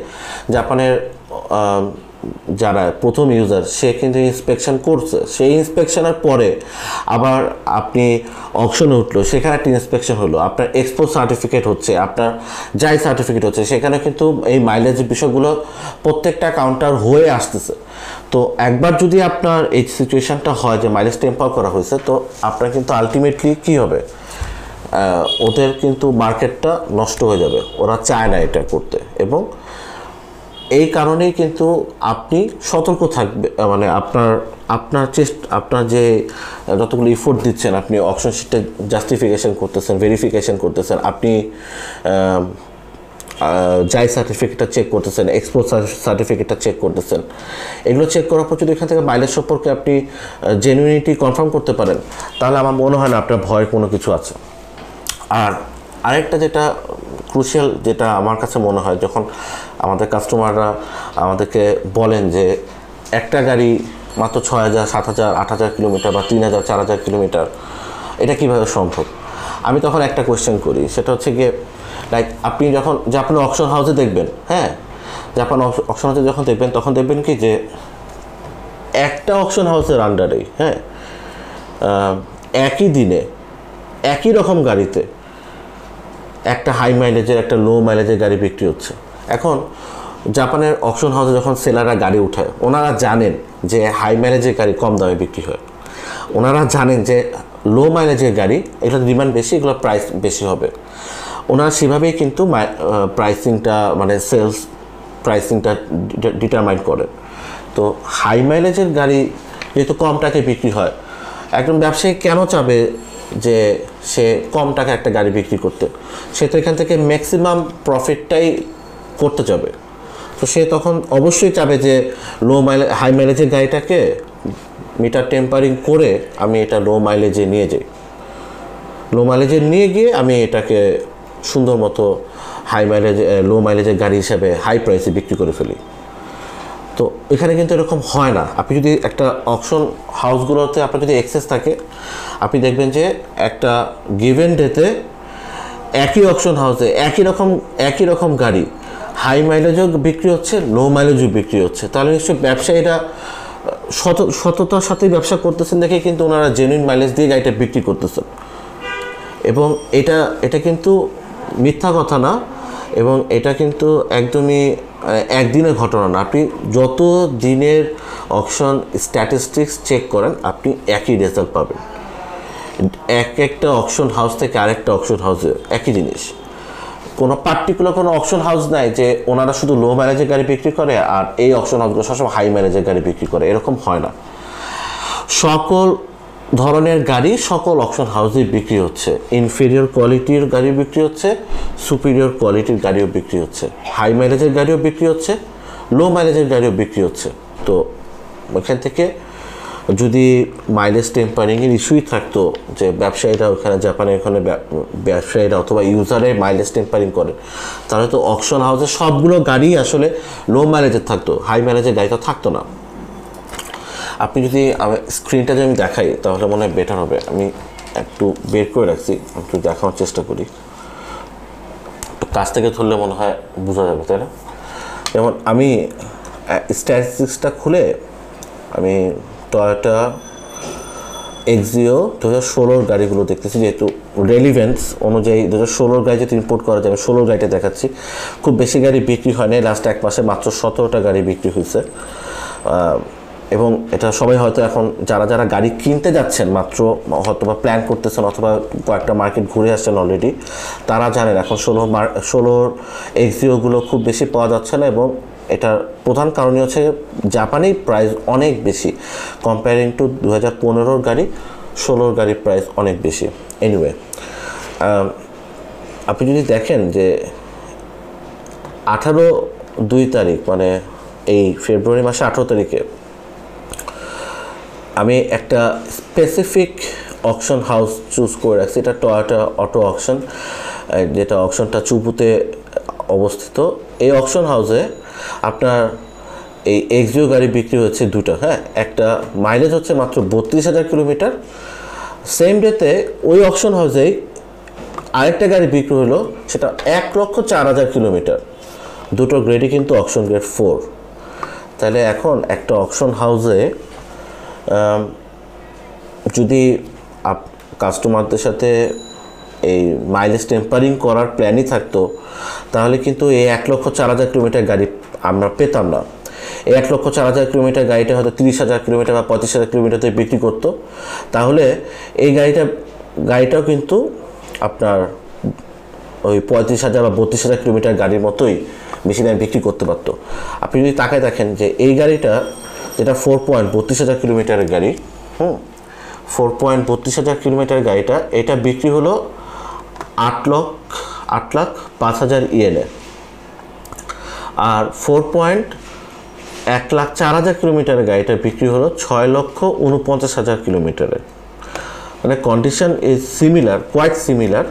জাপানের যারা প্রথম ইউজার সে কিন্তু ইন্সপেকশন করছে, সেই ইন্সপেকশনের পরে আবার আপনি অকশনে উঠলো, সেখানে একটা ইন্সপেকশন হলো, আপনার এক্সপোর্ট সার্টিফিকেট হচ্ছে, আপনার যাই সার্টিফিকেট হচ্ছে, সেখানে কিন্তু এই মাইলেজের বিষয়গুলো প্রত্যেকটা কাউন্টার হয়ে আসতেছে। তো একবার যদি আপনার এই সিচুয়েশানটা হয় যে মাইলেজ টেম্পার করা হয়েছে, তো আপনার কিন্তু আলটিমেটলি কী হবে, ওদের কিন্তু মার্কেটটা নষ্ট হয়ে যাবে, ওরা চায় না এটা করতে। এবং এই কারণেই কিন্তু আপনি সতর্ক থাকবে, মানে আপনার যে যতগুলো ইফোর্ট দিচ্ছেন, আপনি অকশন শিটটা জাস্টিফিকেশন করতেছেন, ভেরিফিকেশন করতেছেন, আপনি যাই সার্টিফিকেটটা চেক করতেছেন, এক্সপোর্ট সার্টিফিকেটটা চেক করতেছেন, এগুলো চেক করার পর যদি এখান থেকে মাইলেজ সম্পর্কে আপনি জেনুইনিটি কনফার্ম করতে পারেন, তাহলে আমার মনে হয় না আপনার ভয়ের কোনো কিছু আছে। আর আরেকটা যেটা ক্রুশিয়াল, যেটা আমার কাছে মনে হয়, যখন আমাদের কাস্টমাররা আমাদেরকে বলেন যে একটা গাড়ি মাত্র 6,000, 7,000, 8,000 কিলোমিটার বা 3,000, 4,000 কিলোমিটার, এটা কীভাবে সম্ভব, আমি তখন একটা কোয়েশ্চেন করি, সেটা হচ্ছে গিয়ে লাইক আপনি যখন জাপান অকশন হাউসে দেখবেন, হ্যাঁ, জাপান অকশন হাউসে যখন দেখবেন, তখন দেখবেন কি যে একটা অকশন হাউসের আন্ডারেই, হ্যাঁ, একই দিনে একই রকম গাড়িতে একটা হাই মাইলেজের একটা লো মাইলেজের গাড়ি বিক্রি হচ্ছে। এখন জাপানের অকশন হাউসে যখন সেলাররা গাড়ি উঠায়, ওনারা জানেন যে হাই মাইলেজের গাড়ি কম দামে বিক্রি হয়, ওনারা জানেন যে লো মাইলেজের গাড়ি এগুলোর ডিমান্ড বেশি, এগুলো প্রাইস বেশি হবে, ওনারা সেভাবেই কিন্তু প্রাইসিংটা, মানে সেলস প্রাইসিংটা ডিটারমাইন করেন। তো হাই মাইলেজের গাড়ি যেহেতু কম টাকায় বিক্রি হয়, একজন ব্যবসায়ী কেন চাবে যে সে কম টাকা একটা গাড়ি বিক্রি করতে, সে তো এখান থেকে ম্যাক্সিমাম প্রফিটটাই করতে যাবে। তো সে তখন অবশ্যই চাবে যে হাই মাইলেজের গাড়িটাকে মিটার টেম্পারিং করে আমি এটা লো মাইলেজে নিয়ে যাই, লো মাইলেজে নিয়ে গিয়ে আমি এটাকে সুন্দর মতো লো মাইলেজের গাড়ি হিসাবে হাই প্রাইসে বিক্রি করে ফেলি। তো এখানে কিন্তু এরকম হয় না। আপনি যদি একটা অকশন হাউসগুলোতে আপনার যদি অ্যাক্সেস থাকে, আপনি দেখবেন যে একটা গিভেন ডেতে একই অকশন হাউসে একই রকম গাড়ি হাই মাইলেজও বিক্রি হচ্ছে, লো মাইলেজও বিক্রি হচ্ছে। তাহলে নিশ্চয়ই ব্যবসায়ীরা সততার সাথেই ব্যবসা করতেছেন দেখে কিন্তু ওনারা জেনুইন মাইলেজ দিয়ে গাড়িটা বিক্রি করতেছেন। এবং এটা কিন্তু মিথ্যা কথা না, এবং এটা কিন্তু একদমই একদিনের ঘটনা না। আপনি যত দিনের অকশন স্ট্যাটিস্টিক্স চেক করেন, আপনি একই রেজাল্ট পাবেন। একটা অকশন হাউস থেকে আরেকটা অকশন হাউসে একই জিনিস, কোনো পার্টিকুলার কোনো অকশন হাউস নাই যে ওনারা শুধু লো মাইলেজের গাড়ি বিক্রি করে আর এই অকশন হাউসগুলো সবসময় হাই মাইলেজের গাড়ি বিক্রি করে, এরকম হয় না। সকল ধরনের গাড়ি সকল অকশন হাউসে বিক্রি হচ্ছে, ইনফেরিয়র কোয়ালিটির গাড়ি বিক্রি হচ্ছে, সুপিরিয়র কোয়ালিটির গাড়িও বিক্রি হচ্ছে, হাই মাইলেজের গাড়িও বিক্রি হচ্ছে, লো মাইলেজের গাড়িও বিক্রি হচ্ছে। তো ওখান থেকে যদি মাইলেজ টেম্পারিংয়ের ইস্যুই থাকতো, যে ব্যবসায়ীরা ওখানে জাপানের ওখানে ব্যবসায়ীরা অথবা ইউজারে মাইলেজ টেম্পারিং করে, তাহলে তো অকশন হাউসে সবগুলো গাড়ি আসলে লো মাইলেজের থাকতো, হাই মাইলেজের গাড়ি তো থাকতো না। আপনি যদি স্ক্রিনটা যদি আমি দেখাই তাহলে মনে হয় বেটার হবে। আমি একটু বের করে রাখছি, একটু দেখানোর চেষ্টা করি। কাছ থেকে ধরলে মনে হয় বোঝা যাবে, তাই না? যেমন আমি স্ট্যাটিস্টিক্সটা খুলে আমি টয়োটা এক্সিও 2016 গাড়িগুলো দেখতেছি, যেহেতু রেলিভেন্স অনুযায়ী 2016 গাড়ি যেহেতু ইম্পোর্ট করা যায়, 16 গাড়িটা দেখাচ্ছি। খুব বেশি গাড়ি বিক্রি হয় নাই, লাস্ট এক মাসে মাত্র 17টা গাড়ি বিক্রি হয়েছে। এবং এটা সবাই হয়তো এখন যারা যারা গাড়ি কিনতে যাচ্ছেন, মাত্র হয়তো বা প্ল্যান করতেছেন অথবা কয়েকটা মার্কেট ঘুরে আসছেন অলরেডি, তারা জানেন এখন 16 এক্সিওগুলো খুব বেশি পাওয়া যাচ্ছে না। এবং এটার প্রধান কারণই হচ্ছে জাপানি প্রাইস অনেক বেশি, কম্পেয়ারিং টু 2015 গাড়ি 16 গাড়ির প্রাইস অনেক বেশি। এনিওয়ে, আপনি যদি দেখেন যে 18/2 তারিখ, মানে এই ফেব্রুয়ারি মাসে 18 তারিখে আমি একটা স্পেসিফিক অকশন হাউস চুজ করে রাখছি। এটা টয়োটা অটো অকশন, যেটা অকশনটা চুপুতে অবস্থিত। এই অকশন হাউসে আপনার এই এক্সিও গাড়ি বিক্রি হচ্ছে দুটো। হ্যাঁ, একটা মাইলেজ হচ্ছে মাত্র 32,000 কিলোমিটার। সেম ডেতে ওই অকশন হাউসেই আরেকটা গাড়ি বিক্রি হলো, সেটা 1,04,000 কিলোমিটার। দুটো গ্রেডই কিন্তু অকশন গ্রেড 4। তাহলে এখন একটা অকশন হাউসে যদি কাস্টমারদের সাথে এই মাইলেজ টেম্পারিং করার প্ল্যানই থাকতো, তাহলে কিন্তু এই 1,04,000 কিলোমিটার গাড়ি আমরা পেতাম না। এই 1,04,000 কিলোমিটার গাড়িটা হয়তো 30,000 কিলোমিটার বা 35,000 কিলোমিটারতে বিক্রি করতো। তাহলে এই গাড়িটাও কিন্তু আপনার ওই 35,000 বা 32,000 কিলোমিটার গাড়ির মতোই বেশি দামে বিক্রি করতে পারতো। আপনি যদি তাকায় দেখেন যে এই গাড়িটা, যেটা 4.32,000 কিলোমিটারের গাড়ি, 4.32,000 কিলোমিটার গাড়িটা, এটা বিক্রি হলো 8,05,000 ইয়েনে। আর 1,04,000 কিলোমিটারের গাড়িটা বিক্রি হলো 6,49,000 কিলোমিটারে। মানে condition is similar, quite similar,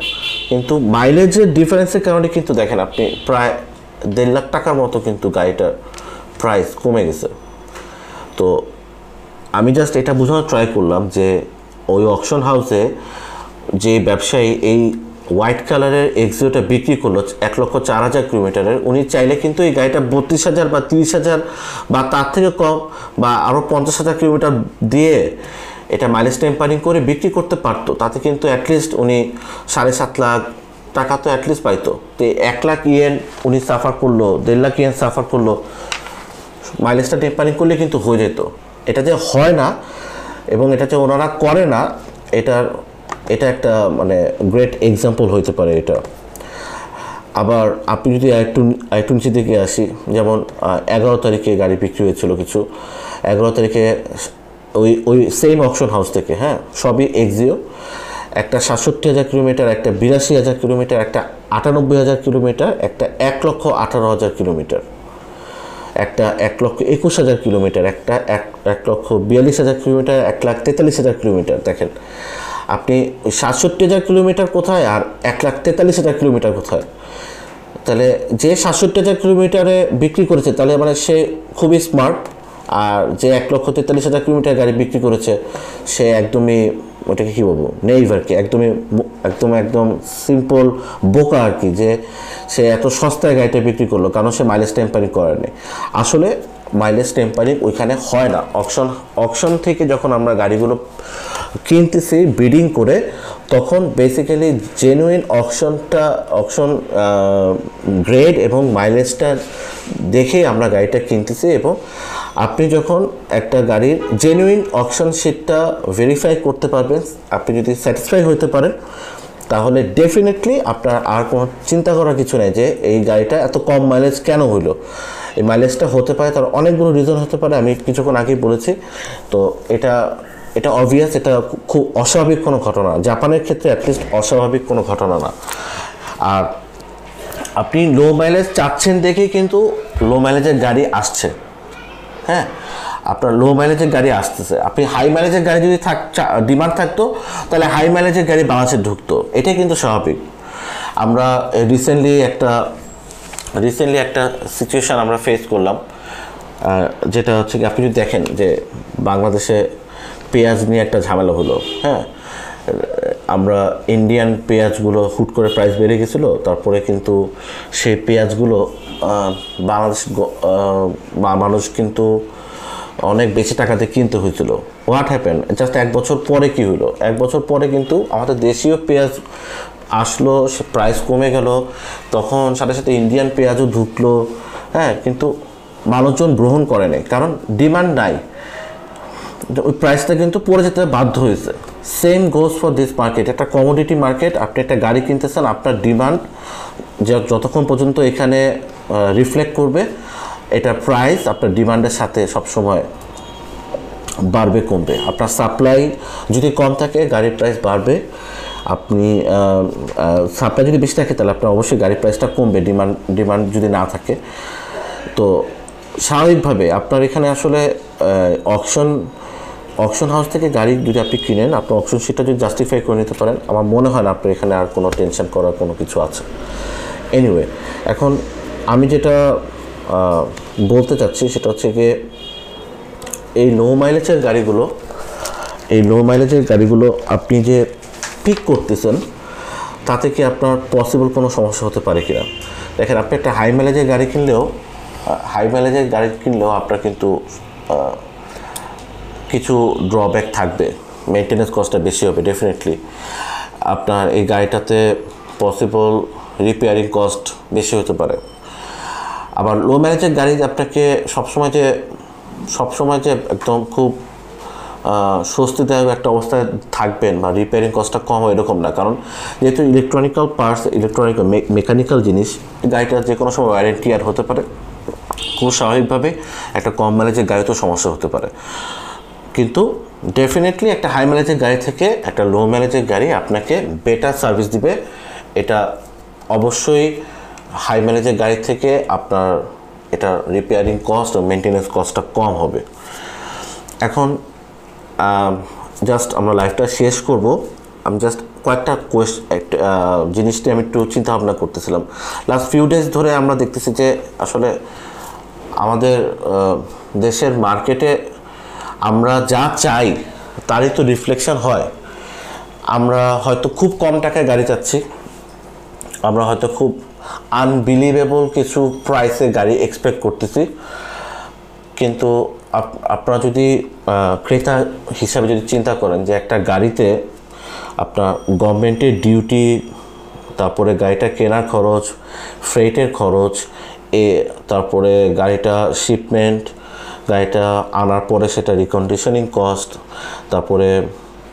কিন্তু মাইলেজের ডিফারেন্সের কারণে কিন্তু দেখেন আপনি প্রায় 1.5 লাখ টাকার মতো কিন্তু গাড়িটার প্রাইস কমে গেছে। তো আমি জাস্ট এটা বোঝানোর ট্রাই করলাম যে ওই অকশন হাউসে যে ব্যবসায়ী এই হোয়াইট কালারের এক্সিওটা বিক্রি করলো 1,04,000 কিলোমিটারের, উনি চাইলে কিন্তু এই গাড়িটা 32,000 বা 30,000 বা তার থেকে কম বা আরও 50,000 কিলোমিটার দিয়ে এটা মাইলেজ টেম্পারিং করে বিক্রি করতে পারতো। তাতে কিন্তু অ্যাটলিস্ট উনি 7.5 লাখ টাকা তো অ্যাটলিস্ট পাইতো। তো 1 লাখ ইয়েন উনি সাফার করলো, 1.5 লাখ ইয়েন সাফার করলো, মাইলেজটা টেম্পারিং করলে কিন্তু হয়ে যেত। এটা যে হয় না এবং এটা যে ওনারা করে না, এটা একটা মানে গ্রেট এক্সাম্পল হইতে পারে এটা। আবার আপনি যদি একটু নিচে দিকে আসি, যেমন 11 তারিখে গাড়ি বিক্রি হয়েছিল কিছু, 11 তারিখে ওই সেম অকশন হাউস থেকে, হ্যাঁ, সবই এক্সিও, একটা 67,000 কিলোমিটার, একটা 82,000 কিলোমিটার, একটা 98,000 কিলোমিটার, একটা 1,18,000 কিলোমিটার, একটা 1,21,000 কিলোমিটার, একটা 1,42,000 কিলোমিটার, 1,43,000 কিলোমিটার। দেখেন আপনি ওই 67,000 কিলোমিটার কোথায় আর 1,43,000 কিলোমিটার কোথায়? তাহলে যে 67,000 কিলোমিটারে বিক্রি করেছে, তাহলে মানে সে খুবই স্মার্ট। আর যে 1,43,000 কিলোমিটার গাড়ি বিক্রি করেছে, সে একদমই, ওটাকে কী বলবো, নেইভ আর কি, একদম সিম্পল বোকা আর কি, যে সে এত সস্তায় গাড়িটা বিক্রি করলো, কারণ সে মাইলেজ টেম্পারিং করেনি। আসলে মাইলেজ টেম্পারিং ওইখানে হয় না। অকশন থেকে যখন আমরা গাড়িগুলো কিনতেছি বিডিং করে, তখন বেসিক্যালি জেনুইন অকশন গ্রেড এবং মাইলেজটা দেখে আমরা গাড়িটা কিনতেছি। এবং আপনি যখন একটা গাড়ির জেনুইন অকশন শিটটা ভেরিফাই করতে পারবেন, আপনি যদি স্যাটিসফাই হতে পারেন, তাহলে ডেফিনেটলি আপনার আর কোনো চিন্তা করার কিছু নেই যে এই গাড়িটা এত কম মাইলেজ কেন হইলো। এই মাইলেজটা হতে পারে, তার অনেকগুলো রিজন হতে পারে, আমি কিছুক্ষণ আগেই বলেছি। তো এটা অবভিয়াস, এটা খুব অস্বাভাবিক কোনো ঘটনা, জাপানের ক্ষেত্রে অ্যাটলিস্ট অস্বাভাবিক কোনো ঘটনা না। আর আপনি লো মাইলেজ চাচ্ছেন দেখেই কিন্তু লো মাইলেজের গাড়ি আসছে। হ্যাঁ, আপনার লো মাইলেজের গাড়ি আসতেছে। আপনি হাই মাইলেজের গাড়ি যদি ডিমান্ড থাকতো, তাহলে হাই মাইলেজের গাড়ি বাংলাদেশে ঢুকতো, এটাই কিন্তু স্বাভাবিক। আমরা রিসেন্টলি একটা সিচুয়েশান আমরা ফেস করলাম, যেটা হচ্ছে কি, আপনি যদি দেখেন যে বাংলাদেশে পেঁয়াজ নিয়ে একটা ঝামেলা হলো। হ্যাঁ, আমরা ইন্ডিয়ান পেঁয়াজগুলো হুট করে প্রাইস বেড়ে গেছিলো, তারপরে কিন্তু সেই পেঁয়াজগুলো মানুষ কিন্তু অনেক বেশি টাকাতে কিনতে হয়েছিল। হোয়াট হ্যাপেন, জাস্ট 1 বছর পরে কি হলো, 1 বছর পরে কিন্তু আমাদের দেশীয় পেঁয়াজ আসলো, সে প্রাইস কমে গেল, তখন সাথে সাথে ইন্ডিয়ান পেঁয়াজও ঢুকলো। হ্যাঁ, কিন্তু মানুষজন গ্রহণ করে নাই, কারণ ডিমান্ড নাই, ওই প্রাইসটা কিন্তু পড়ে যেতে বাধ্য হয়েছে। Same goes for this market, একটা কমোডিটি মার্কেট। আপনি একটা গাড়ি কিনতেছেন, আপনার ডিমান্ড যতক্ষণ পর্যন্ত এখানে রিফ্লেক্ট করবে, এটা প্রাইস আপনার ডিমান্ডের সাথে সবসময় বাড়বে কমবে। আপনার সাপ্লাই যদি কম থাকে গাড়ির প্রাইস বাড়বে, আপনি সাপ্লাই যদি বেশি থাকে তাহলে আপনার অবশ্যই গাড়ির প্রাইসটা কমবে, ডিমান্ড যদি না থাকে। তো স্বাভাবিকভাবে আপনার এখানে আসলে অকশন হাউস থেকে গাড়ি যদি আপনি কিনেন, আপনার অকশন শিটটা যদি জাস্টিফাই করে নিতে পারেন, আমার মনে হয় না আপনার এখানে আর কোনো টেনশন করার কোনো কিছু আছে। এনিওয়ে, এখন আমি যেটা বলতে চাচ্ছি সেটা হচ্ছে গিয়ে এই লো মাইলেজের গাড়িগুলো আপনি যে পিক করতেছেন, তাতে কি আপনার পসিবল কোনো সমস্যা হতে পারে কিনা। দেখেন, আপনি একটা হাই মাইলেজের গাড়ি কিনলেও আপনার কিন্তু কিছু ড্রব্যাক থাকবে, মেনটেন্যান্স কস্টটা বেশি হবে ডেফিনেটলি। আপনার এই গাড়িটাতে পসিবল রিপেয়ারিং কস্ট বেশি হতে পারে। আবার লো মাইলেজের গাড়ি আপনাকে সবসময় যে একদম খুব স্বস্তিদায়ক একটা অবস্থায় থাকবেন বা রিপেয়ারিং কস্টটা কম হয় এরকম না, কারণ যেহেতু মেকানিক্যাল জিনিস, গাড়িটা যে কোনো সময় ওয়ারেন্টি আর হতে পারে। খুব স্বাভাবিকভাবে একটা কম মাইলেজের গাড়িতেও সমস্যা হতে পারে, কিন্তু ডেফিনেটলি একটা হাই মাইলেজের গাড়ি থেকে একটা লো মাইলেজের গাড়ি আপনাকে বেটার সার্ভিস দিবে। এটা অবশ্যই হাই মাইলেজের গাড়ি থেকে আপনার এটা রিপেয়ারিং কস্ট ও মেনটেন্যান্স কস্টটা কম হবে। এখন জাস্ট আমরা লাইফটা শেষ করব, আমি জাস্ট কয়েকটা জিনিসটি আমি একটু চিন্তা ভাবনা করতেছিলাম। লাস্ট ফিউ ডেজ ধরে আমরা দেখতেছি যে আসলে আমাদের দেশের মার্কেটে আমরা যা চাই তারই তো রিফ্লেকশন হয়। আমরা হয়তো খুব কম টাকায় গাড়ি চাচ্ছি, আমরা হয়তো খুব আনবিলিভেবল কিছু প্রাইসে গাড়ি এক্সপেক্ট করতেছি, কিন্তু আপনারা যদি ক্রেতা হিসাবে যদি চিন্তা করেন যে একটা গাড়িতে আপনার গভর্নমেন্টের ডিউটি, তারপরে গাড়িটা কেনার খরচ, ফ্রেটের খরচ, তারপরে গাড়িটা শিপমেন্ট, গাড়িটা আনার পরে সেটা রিকন্ডিশনিং কস্ট, তারপরে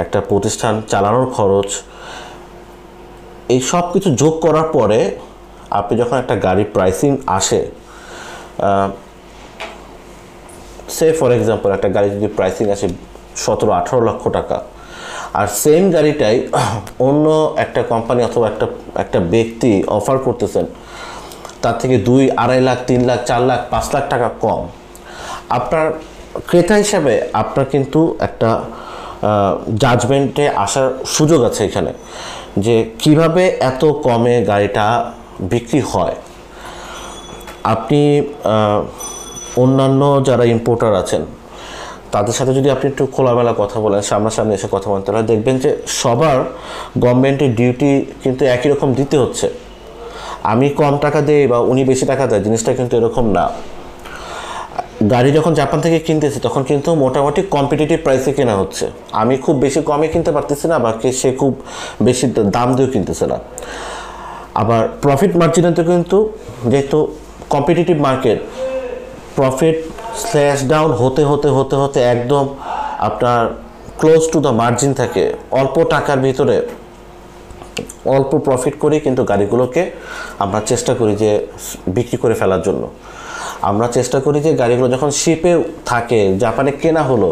একটা প্রতিষ্ঠান চালানোর খরচ, এই সব কিছু যোগ করার পরে আপনি যখন একটা গাড়ির প্রাইসিং আসে, সে ফর এক্সাম্পল একটা গাড়ি যদি প্রাইসিং আসে 17-18 লক্ষ টাকা, আর সেম গাড়িটাই অন্য একটা কোম্পানি অথবা একটা ব্যক্তি অফার করতেছেন তার থেকে 2-2.5 লাখ, 3 লাখ, 4 লাখ, 5 লাখ টাকা কম, আপনার ক্রেতা হিসাবে আপনার কিন্তু একটা জাজমেন্টে আসার সুযোগ আছে এখানে, যে কিভাবে এত কমে গাড়িটা বিক্রি হয়। আপনি অন্যান্য যারা ইম্পোর্টার আছেন তাদের সাথে যদি আপনি একটু খোলামেলা কথা বলেন, সামনাসামনি এসে কথা বলেন, তাহলে দেখবেন যে সবার গভর্নমেন্টের ডিউটি কিন্তু একই রকম দিতে হচ্ছে। আমি কম টাকা দেই বা উনি বেশি টাকা দেয়, জিনিসটা কিন্তু এরকম না। গাড়ি যখন জাপান থেকে কিনতেছে তখন কিন্তু মোটামুটি কম্পিটিটিভ প্রাইসে কেনা হচ্ছে, আমি খুব বেশি কমে কিনতে পারতেছি না, বা সে খুব বেশি দাম দিয়েও কিনতেছে না। আবার প্রফিট মার্জিনেতে কিন্তু যেহেতু competitive market, profit slash down হতে হতে হতে হতে একদম আপনার ক্লোজ টু দ্য মার্জিন থাকে। অল্প টাকার ভিতরে অল্প প্রফিট করে কিন্তু গাড়িগুলোকে আমরা চেষ্টা করি যে বিক্রি করে ফেলার জন্য। আমরা চেষ্টা করি যে গাড়িগুলো যখন শিপে থাকে, জাপানে কেনা হলো,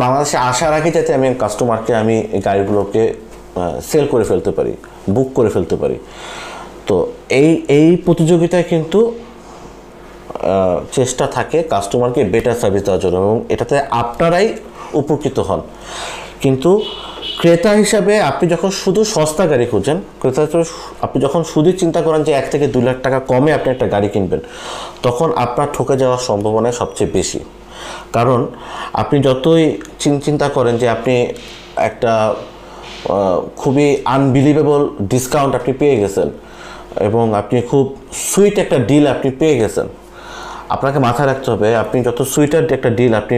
বাংলাদেশে আসার আগে যাতে আমি কাস্টমারকে আমি এই গাড়িগুলোকে সেল করে ফেলতে পারি, বুক করে ফেলতে পারি। তো এই প্রতিযোগিতায় কিন্তু চেষ্টা থাকে কাস্টমারকে বেটার সার্ভিস দেওয়ার জন্য, এবং এটাতে আপনারাই উপকৃত হন। কিন্তু ক্রেতা হিসাবে আপনি যখন শুধু সস্তা গাড়ি খুঁজেন, আপনি যখন শুধু চিন্তা করেন যে 1 থেকে 2 লাখ টাকা কমে আপনি একটা গাড়ি কিনবেন, তখন আপনার ঠকে যাওয়ার সম্ভাবনা সবচেয়ে বেশি। কারণ আপনি যতই চিন্তা করেন যে আপনি একটা খুবই আনবিলিভেবল ডিসকাউন্ট আপনি পেয়ে গেছেন এবং আপনি খুব সুইট একটা ডিল আপনি পেয়ে গেছেন। আপনাকে মাথায় রাখতে হবে আপনি যত সুইটার একটা ডিল আপনি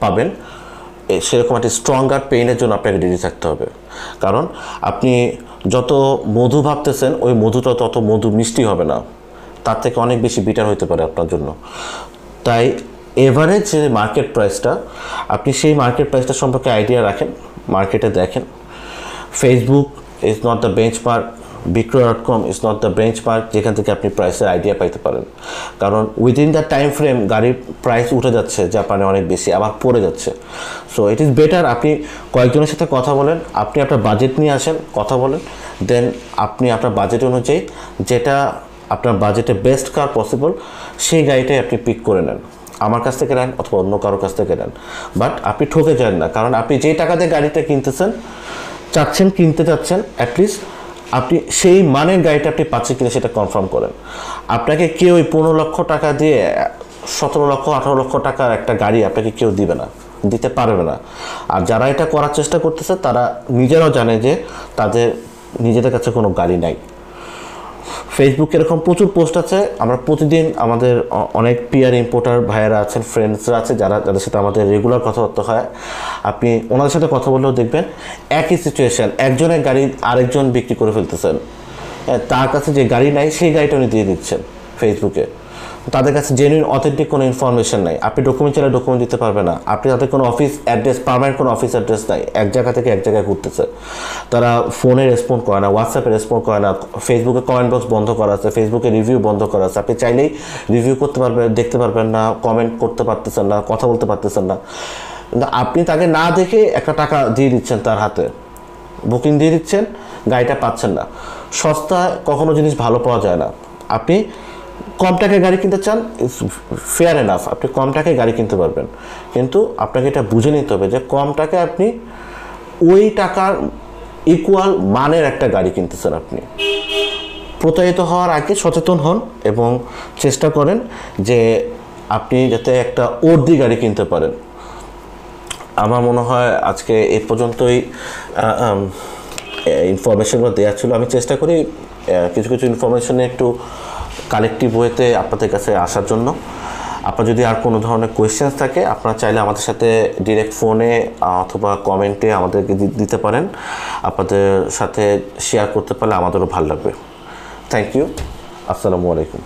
পাবেন সেরকম একটি স্ট্রঙ্গার পেইনের জন্য আপনাকে রেডি থাকতে হবে। কারণ আপনি যত মধু ভাবতেছেন ওই মধুটা তত মধু মিষ্টি হবে না, তার থেকে অনেক বেশি বিটার হতে পারে আপনার জন্য। তাই এভারেজ যে মার্কেট প্রাইসটা, আপনি সেই মার্কেট প্রাইসটা সম্পর্কে আইডিয়া রাখেন, মার্কেটে দেখেন। Facebook is not the benchmark, বিক্রয়.com ইজ নট দ্য বেঞ্চমার্ক যেখান থেকে আপনি প্রাইসের আইডিয়া পাইতে পারেন। কারণ উইদিন দ্য টাইম ফ্রেম গাড়ির প্রাইস উঠে যাচ্ছে জাপানে অনেক বেশি, আবার পড়ে যাচ্ছে। সো ইট ইজ বেটার আপনি কয়েকজনের সাথে কথা বলেন, আপনি আপনার বাজেট নিয়ে আসেন, কথা বলেন, দেন আপনি আপনার বাজেট অনুযায়ী যেটা আপনার বাজেটে বেস্ট কার পসিবল সেই গাড়িটাই আপনি পিক করে নেন। আমার কাছ থেকে নেন অথবা অন্য কারোর কাছ থেকে নেন, বাট আপনি ঠকে যান না। কারণ আপনি যেই টাকা দিয়ে গাড়িটা কিনতে চাচ্ছেন অ্যাটলিস্ট আপনি সেই মানের গাড়িটা আপনি পাচ্ছেন কিনা সেটা কনফার্ম করেন। আপনাকে কেউ ওই 15 লক্ষ টাকা দিয়ে 17 লক্ষ 18 লক্ষ টাকার একটা গাড়ি আপনাকে কেউ দিবে না, দিতে পারবে না। আর যারা এটা করার চেষ্টা করতেছে তারা নিজেরাও জানে যে তাদের নিজেদের কাছে কোনো গাড়ি নাই। ফেসবুকে এরকম প্রচুর পোস্ট আছে, আমরা প্রতিদিন আমাদের অনেক পিয়ার ইম্পোর্টার ভাইয়েরা আছেন, ফ্রেন্ডসরা আছে যাদের সাথে আমাদের রেগুলার কথাবার্তা হয়। আপনি ওনাদের সাথে কথা বললেও দেখবেন একই সিচুয়েশান, একজনের গাড়ি আরেকজন বিক্রি করে ফেলতেছেন, তার কাছে যে গাড়ি নাই সেই গাড়িটা উনি দিয়ে দিচ্ছেন ফেসবুকে। তাদের কাছে জেনুইন অথেন্টিক কোনো ইনফরমেশন নাই, আপনি ডকুমেন্ট চাইলে ডকুমেন্ট দিতে পারবে না, আপনি তাদের কোনো অফিস অ্যাড্রেস, পার্মানেন্ট কোনো অফিস অ্যাড্রেস নাই, এক জায়গা থেকে এক জায়গায় ঘুরতেছে। তারা ফোনে রেসপন্ড করে না, হোয়াটসঅ্যাপে রেসপন্ড করে না, ফেসবুকে কমেন্ট বক্স বন্ধ করা আছে, ফেসবুকে রিভিউ বন্ধ করা আছে। আপনি চাইলেই রিভিউ করতে পারবেন, দেখতে পারবেন না, কমেন্ট করতে পারতেছেন না, কথা বলতে পারতেছেন না। কিন্তু আপনি তাকে না দেখে একটা টাকা দিয়ে দিচ্ছেন, তার হাতে বুকিং দিয়ে দিচ্ছেন, গাড়িটা পাচ্ছেন না। সস্তায় কখনো জিনিস ভালো পাওয়া যায় না। আপনি কম টাকায় গাড়ি কিনতে চান, ইটস ফেয়ার এনাফ, আপনি কম টাকায় গাড়ি কিনতে পারবেন, কিন্তু আপনাকে এটা বুঝে নিতে হবে যে কম টাকায় আপনি ওই টাকার ইকুয়াল মানের একটা গাড়ি কিনতেছেন। আপনি প্রতারিত হওয়ার আগে সচেতন হন এবং চেষ্টা করেন যে আপনি যাতে একটা ওর্দি গাড়ি কিনতে পারেন। আমার মনে হয় আজকে এই পর্যন্তই ইনফরমেশনগুলো দেওয়া ছিল। আমি চেষ্টা করি কিছু কিছু ইনফরমেশনে একটু কালেক্টিভ ওয়েতে আপনাদের কাছে আসার জন্য। আপনার যদি আর কোনো ধরনের কোয়েশ্চেন্স থাকে আপনারা চাইলে আমাদের সাথে ডিরেক্ট ফোনে অথবা কমেন্টে আমাদেরকে দিতে পারেন। আপনাদের সাথে শেয়ার করতে পারলে আমাদেরও ভালো লাগবে। Thank you. আসসালামু আলাইকুম।